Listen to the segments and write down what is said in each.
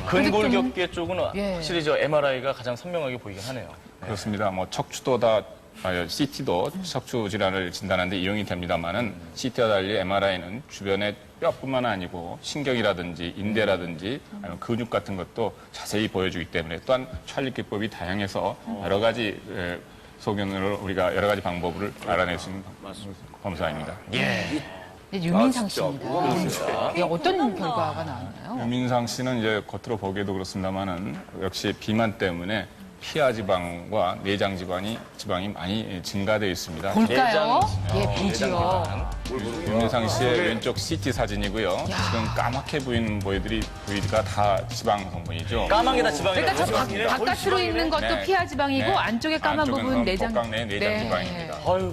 근골격계 쪽은 예. 확실히 저 MRI가 가장 선명하게 보이긴 하네요. 그렇습니다. 뭐 척추도 다 CT도 척추 질환을 진단하는데 이용이 됩니다만은 CT와 달리 MRI는 주변의 뼈뿐만 아니고 신경이라든지 인대라든지 아니면 근육 같은 것도 자세히 보여주기 때문에 또한 촬영 기법이 다양해서 여러 가지 소견으로 우리가 여러 가지 방법을 알아낼 수 있는 검사입니다. 예. 유민상 씨입니다. 예, 어떤 결과가 나왔나요? 유민상 씨는 이제 겉으로 보기에도 그렇습니다만은 역시 비만 때문에 피하 지방과 내장 지방이 많이 증가되어 있습니다. 볼까요? 내장, 예, 보지요. 유민상 씨의 왼쪽 CT 사진이고요. 지금 까맣게 보이는 부위가 다 지방 성분이죠. 까만 게 다 지방이라고. 그러니까 저 바깥으로 있는 것도 네. 피하 지방이고 네. 안쪽에 까만 안쪽은 부분 내장. 복강 내 내장 지방입니다. 아이고.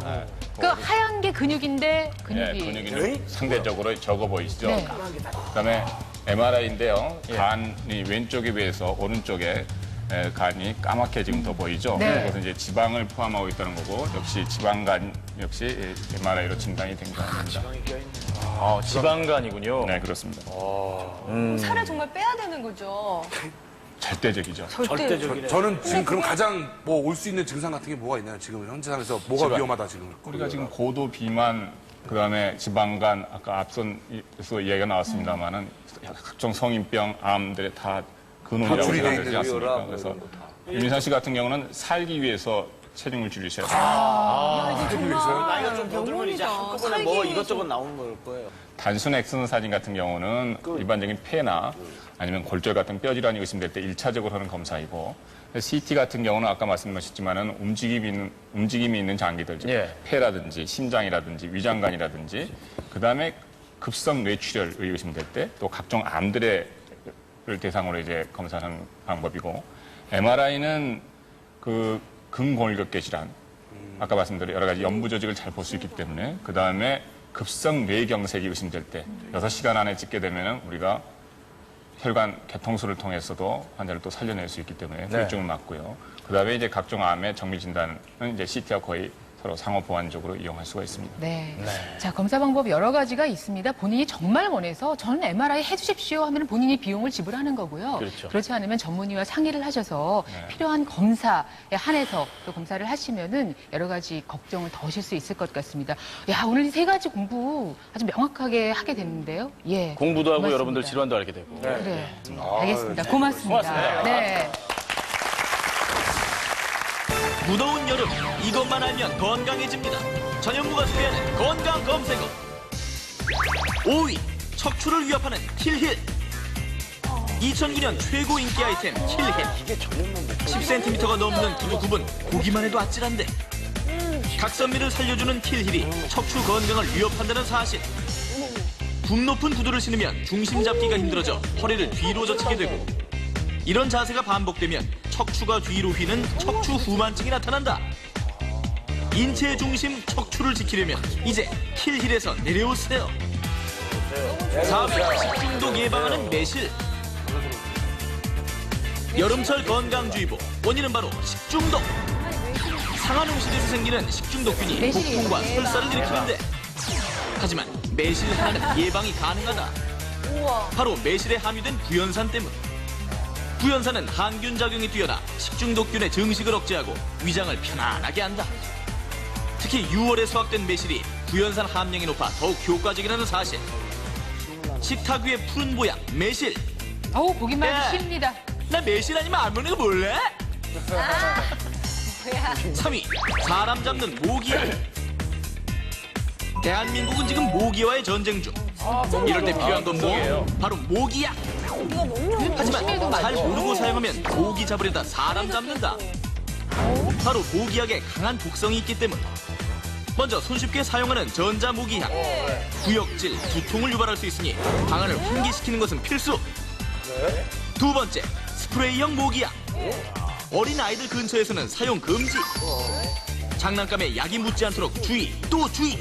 그 하얀 게 근육인데 예, 근육이. 근육이 상대적으로 적어 보이시죠? 네. 그다음에 MRI인데요. 간이 왼쪽에 비해서 오른쪽에 간이 까맣게 지금 더 보이죠? 네. 그것은 이제 지방을 포함하고 있다는 거고 역시 지방간 역시 MRI로 진단이 된 겁니다. 아, 지방간이군요. 네, 그렇습니다. 살을 정말 빼야 되는 거죠. 절대적이죠. 저는 지금 그럼 가장 뭐 올 수 있는 증상 같은 게 뭐가 있나요? 지금 현재 상황에서 뭐가 지방. 위험하다 지금? 우리가 지금 고도 비만, 그다음에 지방간, 아까 앞선에서 이야기가 나왔습니다만은 각종 성인병, 암들의 다 근원이라고 줄이 돼 생각되지 있는 않습니까? 그래서 유민상 씨 같은 경우는 살기 위해서 체중을 줄이셔야 돼요. 나이가 좀 더 들면 이제 한꺼번에 뭐 이것저것 나오는 걸 거예요. 단순 엑스선 사진 같은 경우는 일반적인 폐나 아니면 골절 같은 뼈 질환이 의심될 때 1차적으로 하는 검사이고 CT 같은 경우는 아까 말씀하셨지만은 움직임이 있는 장기들, 즉 예. 폐라든지 심장이라든지 위장관이라든지 그다음에 급성 뇌출혈 의심될 때 또 각종 암들을 대상으로 이제 검사하는 방법이고 MRI는 그 근골격계 질환 아까 말씀드린 여러 가지 연부 조직을 잘 볼 수 있기 때문에 그다음에 급성 뇌경색이 의심될 때 6시간 안에 찍게 되면은 우리가 혈관 개통수를 통해서도 환자를 또 살려낼 수 있기 때문에 후유증을 막고요. 그다음에 이제 각종 암의 정밀 진단은 이제 CT와 거의 서로 상호 보완적으로 이용할 수가 있습니다. 네. 자, 검사 방법 여러 가지가 있습니다. 본인이 정말 원해서 저는 MRI 해주십시오 하면 본인이 비용을 지불하는 거고요. 그렇죠. 그렇지 않으면 전문의와 상의를 하셔서 필요한 검사에 한해서 또 검사를 하시면은 여러 가지 걱정을 덜으실 수 있을 것 같습니다. 야, 오늘 이 세 가지 공부 아주 명확하게 하게 됐는데요. 예. 공부도 하고 고맙습니다. 여러분들 질환도 알게 되고. 그래. 알겠습니다. 고맙습니다. 고맙습니다. 네. 무더운 여름 이것만 알면 건강해집니다. 전현무가 소개하는 건강 검색어 5위 척추를 위협하는 킬힐 2009년 최고 인기 아이템 킬힐 10cm가 넘는 구두 굽은 보기만 해도 아찔한데 각선미를 살려주는 킬힐이 척추 건강을 위협한다는 사실 굽 높은 구두를 신으면 중심 잡기가 힘들어져 허리를 뒤로 젖히게 되고 이런 자세가 반복되면 척추가 뒤로 휘는 척추 후만증이 나타난다. 인체 중심 척추를 지키려면 이제 킬힐에서 내려오세요. 4위 식중독 예방하는 매실. 여름철 건강주의보 원인은 바로 식중독. 상한 음식에서 생기는 식중독균이 매실이에요. 복통과 설사를 일으키는데 하지만 매실 하나는 예방이 가능하다. 바로 매실에 함유된 구연산 때문. 구연산은 항균 작용이 뛰어나 식중독균의 증식을 억제하고 위장을 편안하게 한다. 특히 6월에 수확된 매실이 구연산 함량이 높아 더욱 효과적이라는 사실. 식탁 위의 푸른 보약 매실. 어우, 보기만 야. 해도 쉽니다. 나 매실 아니면 안 먹는 거 몰래? 3위 사람 잡는 모기약. 대한민국은 지금 모기와의 전쟁 중. 이럴 때 필요한 건 뭐? 바로 모기약. 하지만 잘 모르고 사용하면 모기 잡으려다 사람 잡는다. 바로 모기약에 강한 독성이 있기 때문. 먼저 손쉽게 사용하는 전자모기약. 구역질, 두통을 유발할 수 있으니 방안을 환기시키는 것은 필수. 두 번째, 스프레이형 모기약. 어린 아이들 근처에서는 사용 금지. 장난감에 약이 묻지 않도록 주의, 또 주의.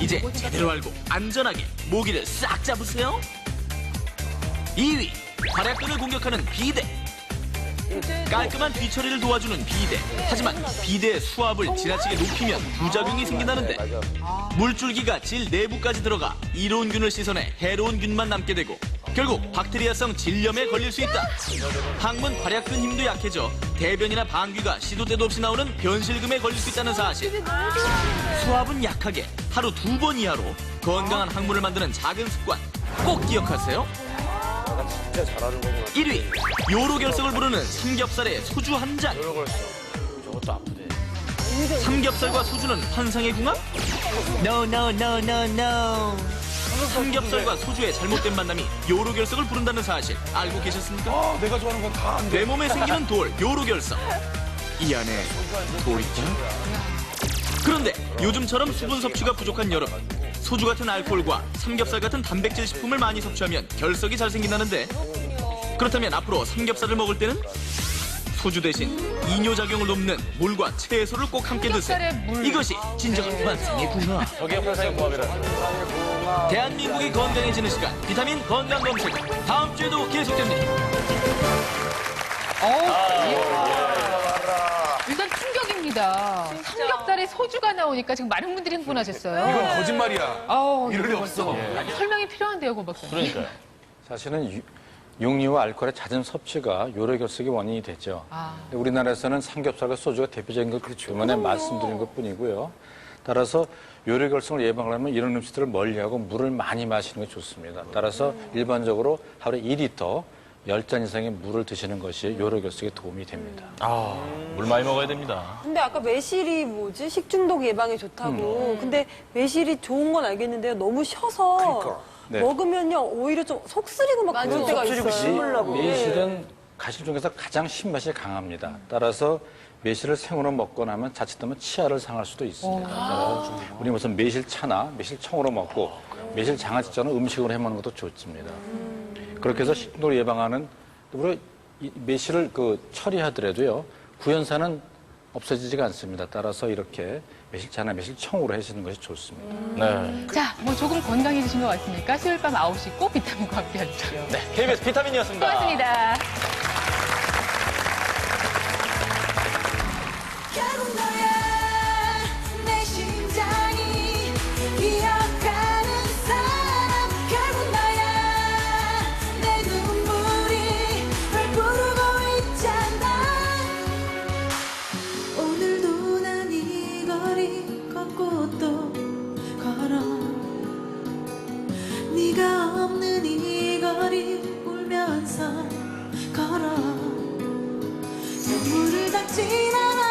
이제 제대로 알고 안전하게 모기를 싹 잡으세요. 2위, 발약근을 공격하는 비데. 깔끔한 뒤처리를 도와주는 비데. 하지만 비데의 수압을 지나치게 높이면 부작용이 생긴다는데 물줄기가 질 내부까지 들어가 이로운 균을 씻어내 해로운 균만 남게 되고 결국 박테리아성 질염에 걸릴 수 있다. 항문 발약 근 힘도 약해져 대변이나 방귀가 시도 때도 없이 나오는 변실금에 걸릴 수 있다는 사실. 수압은 약하게 하루 2번 이하로 건강한 항문을 만드는 작은 습관 꼭 기억하세요. 1위, 요로결석을 부르는 삼겹살에 소주 한 잔. 저것도 아프대. 삼겹살과 소주는 환상의 궁합? No, no, no, no, no. 삼겹살과 소주의 잘못된 만남이 요로결석을 부른다는 사실 알고 계셨습니까? 아, 내가 좋아하는 건 다 안 돼. 내 몸에 생기는 돌, 요로결석. 이 안에 돌 있죠? 그런데 요즘처럼 수분 섭취가 부족한 여름, 소주 같은 알코올과 삼겹살 같은 단백질 식품을 많이 섭취하면 결석이 잘 생긴다는데, 그렇다면 앞으로 삼겹살을 먹을 때는 소주 대신 이뇨작용을 돕는 물과 채소를 꼭 함께 드세요. 삼겹살에 물. 이것이 진정한 환상의 궁합. 저게 환상의 궁합이라는. 대한민국이 건강해지는 시간, 비타민 건강 검색. 다음 주에도 계속됩니다. 일단 충격입니다. 삼겹살에 소주가 나오니까 지금 많은 분들이 흥분하셨어요. 이건 거짓말이야. 이럴 리 없어. 설명이 필요한데요, 고 박사님. 그러니까요. 사실은 육류와 알코올의 잦은 섭취가 요로결석의 원인이 되죠. 근데 우리나라에서는 삼겹살과 소주가 대표적인 것 때문에 말씀드린 것뿐이고요. 따라서 요로결석을 예방하려면 이런 음식들을 멀리하고 물을 많이 마시는 게 좋습니다. 따라서 일반적으로 하루에 2리터 10잔 이상의 물을 드시는 것이 요로결석에 도움이 됩니다. 물 많이 먹어야 됩니다. 근데 아까 매실이 뭐지? 식중독 예방에 좋다고. 근데 매실이 좋은 건 알겠는데요. 너무 셔서 그러니까. 네. 먹으면요 오히려 좀 속 쓰리고 막 그럴 때가 있어요. 씹으려고. 매실은 가실 중에서 가장 신맛이 강합니다. 따라서 매실을 생으로 먹고 나면 자칫하면 치아를 상할 수도 있습니다. 따라서 우리 무슨 매실차나 매실청으로 먹고 매실 장아찌처럼 음식으로 해먹는 것도 좋습니다. 그렇게 해서 식중독을 예방하는, 그리고 이 매실을 처리하더라도요 구연사는 없어지지가 않습니다. 따라서 이렇게 매실차나 매실청으로 하시는 것이 좋습니다. 네. 자, 뭐 조금 건강해지신 것 같으니까 수요일 밤 9시 꼭 비타민과 함께 하죠. 네. KBS 비타민이었습니다. 고맙습니다. 결국 너야 내 심장이 기억하는 사람. 결국 너야 내 눈물이 널 부르고 있잖아. 오늘도 난 이 거리 걷고 또 걸어. 네가 없는 이 거리 울면서 걸어. 눈물을 닦진 않아.